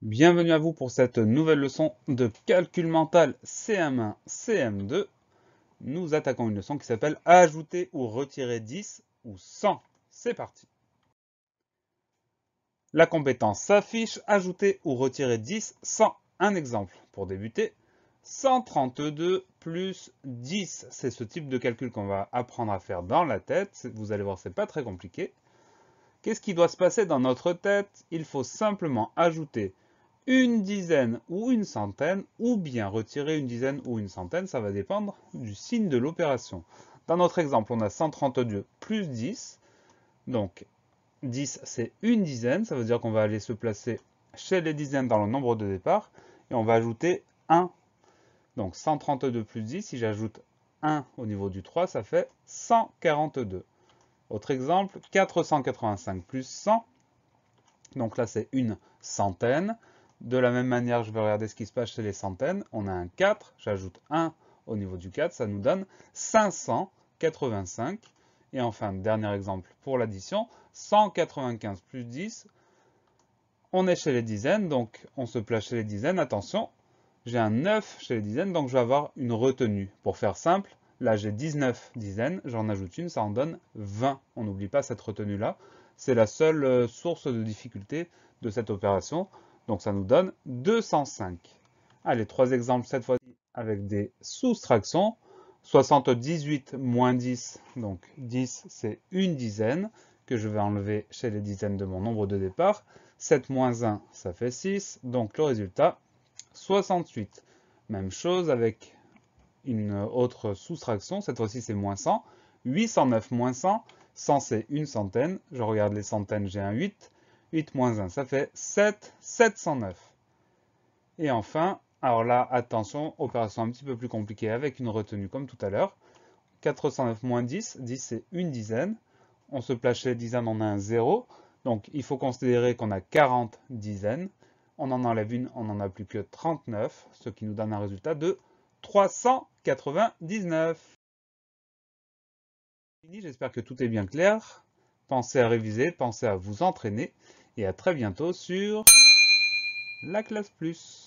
Bienvenue à vous pour cette nouvelle leçon de calcul mental CM1, CM2. Nous attaquons une leçon qui s'appelle ajouter ou retirer 10 ou 100. C'est parti. La compétence s'affiche, ajouter ou retirer 10, 100. Un exemple pour débuter. 132 plus 10, c'est ce type de calcul qu'on va apprendre à faire dans la tête. Vous allez voir, c'est pas très compliqué. Qu'est-ce qui doit se passer dans notre tête? Il faut simplement ajouter une dizaine ou une centaine, ou bien retirer une dizaine ou une centaine, ça va dépendre du signe de l'opération. Dans notre exemple, on a 132 plus 10, donc 10 c'est une dizaine, ça veut dire qu'on va aller se placer chez les dizaines dans le nombre de départ, et on va ajouter 1. Donc 132 plus 10, si j'ajoute 1 au niveau du 3, ça fait 142. Autre exemple, 485 plus 100, donc là c'est une centaine. De la même manière, je vais regarder ce qui se passe chez les centaines. On a un 4, j'ajoute 1 au niveau du 4, ça nous donne 585. Et enfin, dernier exemple pour l'addition, 195 plus 10, on est chez les dizaines, donc on se place chez les dizaines. Attention, j'ai un 9 chez les dizaines, donc je vais avoir une retenue. Pour faire simple, là j'ai 19 dizaines, j'en ajoute une, ça en donne 20. On n'oublie pas cette retenue-là. C'est la seule source de difficulté de cette opération. Donc ça nous donne 205. Allez, trois exemples cette fois-ci avec des soustractions. 78 moins 10, donc 10 c'est une dizaine que je vais enlever chez les dizaines de mon nombre de départ. 7 moins 1, ça fait 6, donc le résultat, 68. Même chose avec une autre soustraction, cette fois-ci c'est moins 100. 809 moins 100, 100 c'est une centaine, je regarde les centaines, j'ai un 8. 8 moins 1, ça fait 7, 709. Et enfin, alors là, attention, opération un petit peu plus compliquée avec une retenue comme tout à l'heure. 409 moins 10, 10 c'est une dizaine. On se place chez les dizaines, on a un 0. Donc il faut considérer qu'on a 40 dizaines. On en enlève une, on n'en a plus que 39, ce qui nous donne un résultat de 399. J'espère que tout est bien clair. Pensez à réviser, pensez à vous entraîner et à très bientôt sur la classe plus.